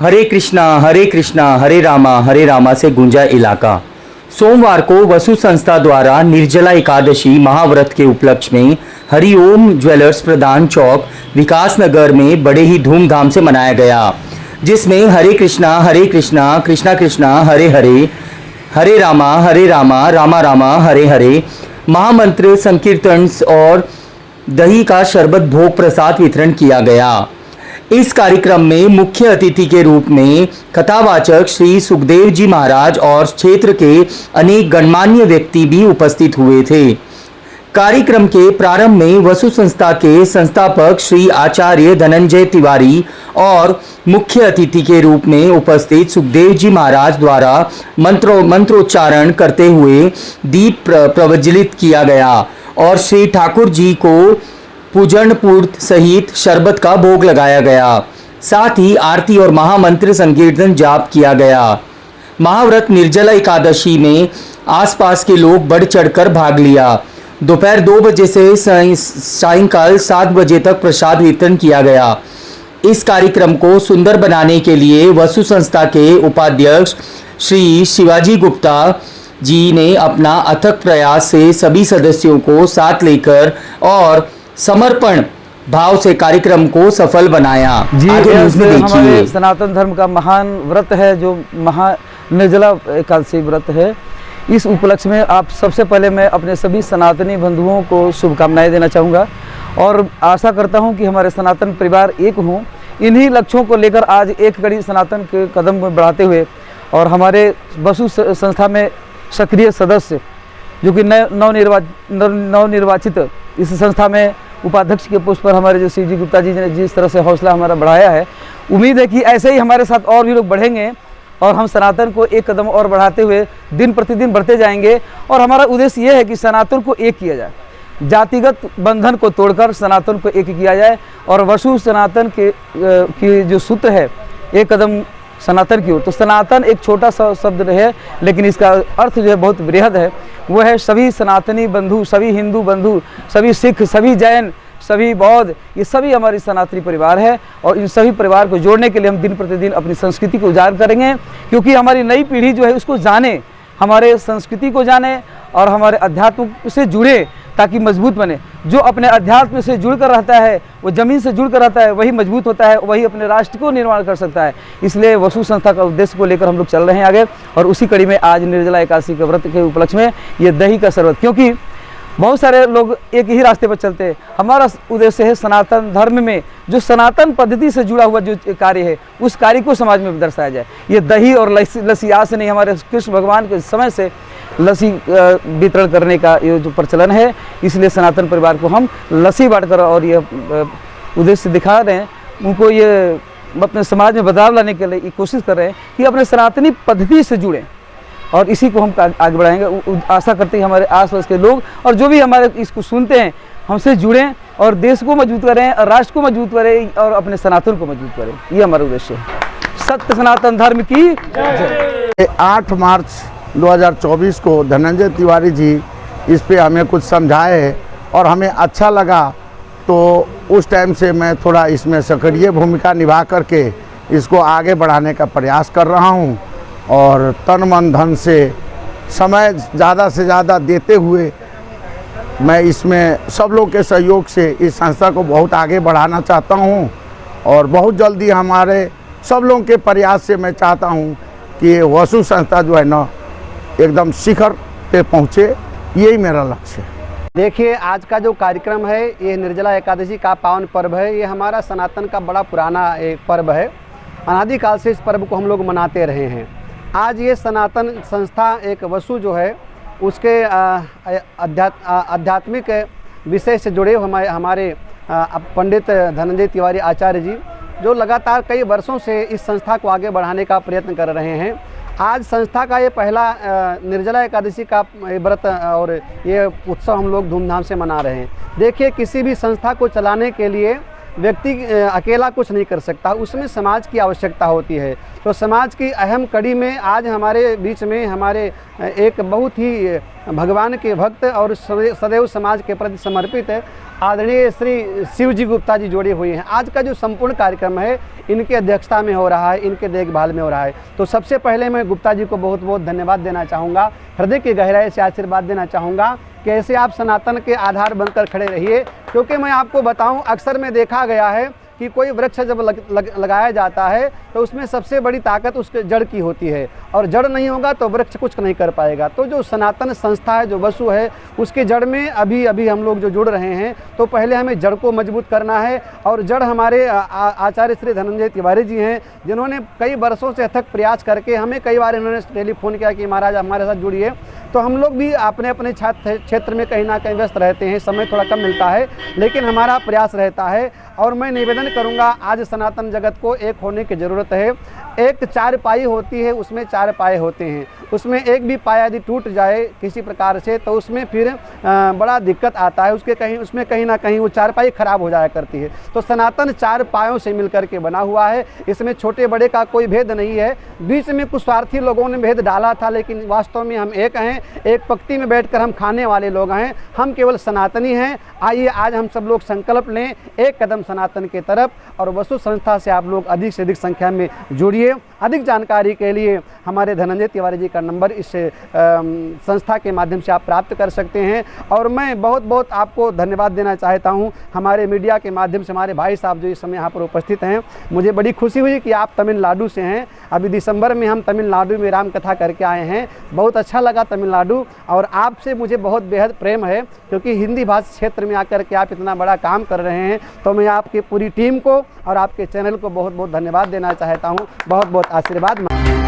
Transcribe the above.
हरे कृष्णा हरे रामा से गूंजा इलाका। सोमवार को वसु संस्था द्वारा निर्जला एकादशी महाव्रत के उपलक्ष्य में हरिओम ज्वेलर्स प्रधान चौक विकास नगर में बड़े ही धूमधाम से मनाया गया, जिसमें हरे कृष्णा कृष्णा कृष्णा हरे हरे, हरे रामा रामा रामा हरे हरे महामंत्र संकीर्तन और दही का शरबत भोग प्रसाद वितरण किया गया। इस कार्यक्रम में मुख्य अतिथि के रूप में कथावाचक श्री सुखदेव जी महाराज और क्षेत्र के अनेक गणमान्य व्यक्ति भी उपस्थित हुए थे। कार्यक्रम के प्रारंभ में वसु संस्था के संस्थापक श्री आचार्य धनंजय तिवारी और मुख्य अतिथि के रूप में उपस्थित सुखदेव जी महाराज द्वारा मंत्रोच्चारण करते हुए दीप प्रज्वलित किया गया और श्री ठाकुर जी को पूजन पूर्त सहित शरबत का भोग लगाया गया। साथ ही आरती और महामंत्र संकीर्तन जाप किया गया। महाव्रत निर्जला एकादशी में आसपास के लोग बढ़ चढ़कर भाग लिया। दोपहर 2 बजे से सायंकाल 7 बजे तक प्रसाद वितरण किया गया। इस कार्यक्रम को सुंदर बनाने के लिए वसु संस्था के उपाध्यक्ष श्री शिवाजी गुप्ता जी ने अपना अथक प्रयास से सभी सदस्यों को साथ लेकर और समर्पण भाव से कार्यक्रम को सफल बनाया। जी, आगे न्यूज़ में देखिए। हमारे सनातन धर्म का महान व्रत है जो निर्जला एकादशी व्रत है। इस उपलक्ष्य में आप सबसे पहले मैं अपने सभी सनातनी बंधुओं को शुभकामनाएं देना चाहूँगा और आशा करता हूँ कि हमारे सनातन परिवार एक हों। इन्हीं लक्ष्यों को लेकर आज एक कड़ी सनातन के कदम बढ़ाते हुए और हमारे वसु संस्था में सक्रिय सदस्य जो कि नवनिर्वाचित इस संस्था में उपाध्यक्ष के पोस्ट पर हमारे जो शिवजी गुप्ता जी ने जिस तरह से हौसला हमारा बढ़ाया है, उम्मीद है कि ऐसे ही हमारे साथ और भी लोग बढ़ेंगे और हम सनातन को एक कदम और बढ़ाते हुए दिन प्रतिदिन बढ़ते जाएंगे। और हमारा उद्देश्य ये है कि सनातन को एक किया जाए, जातिगत बंधन को तोड़कर सनातन को एक किया जाए और वसु सनातन की जो सूत्र है एक कदम सनातन की ओर। तो सनातन एक छोटा सा शब्द है लेकिन इसका अर्थ जो है बहुत बृहद है। वो है सभी सनातनी बंधु, सभी हिंदू बंधु, सभी सिख, सभी जैन, सभी बौद्ध, ये सभी हमारी सनातनी परिवार है और इन सभी परिवार को जोड़ने के लिए हम दिन प्रतिदिन अपनी संस्कृति को उजागर करेंगे, क्योंकि हमारी नई पीढ़ी जो है उसको जाने, हमारे संस्कृति को जाने और हमारे अध्यात्म से जुड़े ताकि मजबूत बने। जो अपने अध्यात्म से जुड़कर रहता है, वो ज़मीन से जुड़कर रहता है, वही मजबूत होता है, वही अपने राष्ट्र को निर्माण कर सकता है। इसलिए वसु संस्था का उद्देश्य को लेकर हम लोग चल रहे हैं आगे और उसी कड़ी में आज निर्जला एकादशी के व्रत के उपलक्ष्य में ये दही का शरबत, क्योंकि बहुत सारे लोग एक ही रास्ते पर चलते हैं। हमारा उद्देश्य है सनातन धर्म में जो सनातन पद्धति से जुड़ा हुआ जो कार्य है उस कार्य को समाज में दर्शाया जाए। ये दही और लस्सी आज से नहीं, हमारे कृष्ण भगवान के समय से लस्सी वितरण करने का ये जो प्रचलन है, इसलिए सनातन परिवार को हम लस्सी बांटकर और ये उद्देश्य दिखा रहे हैं, उनको ये अपने समाज में बदलाव लाने के लिए कोशिश कर रहे हैं कि अपने सनातनी पद्धति से जुड़ें और इसी को हम आगे बढ़ाएंगे। आशा करते हैं हमारे आसपास के लोग और जो भी हमारे इसको सुनते हैं हमसे जुड़ें और देश को मजबूत करें और राष्ट्र को मजबूत करें और अपने सनातन को मजबूत करें। ये हमारा उद्देश्य है। सत्य सनातन धर्म की जय। 8 मार्च 2024 को धनंजय तिवारी जी इस पे हमें कुछ समझाए और हमें अच्छा लगा, तो उस टाइम से मैं थोड़ा इसमें सक्रिय भूमिका निभा करके इसको आगे बढ़ाने का प्रयास कर रहा हूँ और तन मन धन से समय ज़्यादा से ज़्यादा देते हुए मैं इसमें सब लोग के सहयोग से इस संस्था को बहुत आगे बढ़ाना चाहता हूँ और बहुत जल्दी हमारे सब लोगों के प्रयास से मैं चाहता हूँ कि वसु संस्था जो है ना एकदम शिखर पे पहुँचे, यही मेरा लक्ष्य है। देखिए, आज का जो कार्यक्रम है ये निर्जला एकादशी का पावन पर्व है। ये हमारा सनातन का बड़ा पुराना एक पर्व है। अनादिकाल से इस पर्व को हम लोग मनाते रहे हैं। आज ये सनातन संस्था एक वसु जो है उसके आध्यात्मिक विषय से जुड़े हमारे पंडित धनंजय तिवारी आचार्य जी जो लगातार कई वर्षों से इस संस्था को आगे बढ़ाने का प्रयत्न कर रहे हैं। आज संस्था का ये पहला निर्जला एकादशी का व्रत और ये उत्सव हम लोग धूमधाम से मना रहे हैं। देखिए, किसी भी संस्था को चलाने के लिए व्यक्ति अकेला कुछ नहीं कर सकता, उसमें समाज की आवश्यकता होती है। तो समाज की अहम कड़ी में आज हमारे बीच में हमारे एक बहुत ही भगवान के भक्त और सदैव समाज के प्रति समर्पित है आदरणीय श्री शिवजी गुप्ता जी जुड़े हुए हैं। आज का जो संपूर्ण कार्यक्रम है इनकी अध्यक्षता में हो रहा है, इनके देखभाल में हो रहा है। तो सबसे पहले मैं गुप्ता जी को बहुत बहुत धन्यवाद देना चाहूँगा, हृदय की गहराई से आशीर्वाद देना चाहूँगा कि ऐसे आप सनातन के आधार बनकर खड़े रहिए। क्योंकि मैं आपको बताऊँ, अक्सर में देखा गया है कि कोई वृक्ष जब लगाया जाता है तो उसमें सबसे बड़ी ताकत उसके जड़ की होती है, और जड़ नहीं होगा तो वृक्ष कुछ नहीं कर पाएगा। तो जो सनातन संस्था है, जो वसु है, उसके जड़ में अभी हम लोग जो जुड़ रहे हैं, तो पहले हमें जड़ को मजबूत करना है। और जड़ हमारे आचार्य श्री धनंजय तिवारी जी हैं, जिन्होंने कई वर्षों से अथक प्रयास करके हमें कई बार इन्होंने टेलीफोन किया कि महाराज हमारे साथ जुड़िए। तो हम लोग भी अपने अपने क्षेत्र में कहीं ना कहीं व्यस्त रहते हैं, समय थोड़ा कम मिलता है, लेकिन हमारा प्रयास रहता है। और मैं निवेदन करूंगा, आज सनातन जगत को एक होने की ज़रूरत है। एक चारपाई होती है, उसमें 4 पाए होते हैं, उसमें एक भी पाया यदि टूट जाए किसी प्रकार से तो उसमें फिर बड़ा दिक्कत आता है, उसमें कहीं ना कहीं वो चारपाई खराब हो जाया करती है। तो सनातन 4 पायों से मिलकर के बना हुआ है, इसमें छोटे बड़े का कोई भेद नहीं है। बीच में कुछ स्वार्थी लोगों ने भेद डाला था, लेकिन वास्तव में हम एक हैं, एक पंक्ति में बैठकर हम खाने वाले लोग हैं, हम केवल सनातनी हैं। आइए आज हम सब लोग संकल्प लें एक कदम सनातन के तरफ, और वसु संस्था से आप लोग अधिक से अधिक संख्या में जुड़िए। अधिक जानकारी के लिए हमारे धनंजय तिवारी जी का नंबर इस संस्था के माध्यम से आप प्राप्त कर सकते हैं। और मैं बहुत बहुत आपको धन्यवाद देना चाहता हूं, हमारे मीडिया के माध्यम से हमारे भाई साहब जो इस समय यहाँ पर उपस्थित हैं। मुझे बड़ी खुशी हुई कि आप तमिलनाडु से हैं। अभी दिसंबर में हम तमिलनाडु में राम कथा करके आए हैं, बहुत अच्छा लगा तमिलनाडु। और आपसे मुझे बहुत बेहद प्रेम है, क्योंकि हिंदी भाषा क्षेत्र में आकर के आप इतना बड़ा काम कर रहे हैं। तो मैं आपकी पूरी टीम को और आपके चैनल को बहुत बहुत धन्यवाद देना चाहता हूँ। बहुत बहुत आशीर्वाद।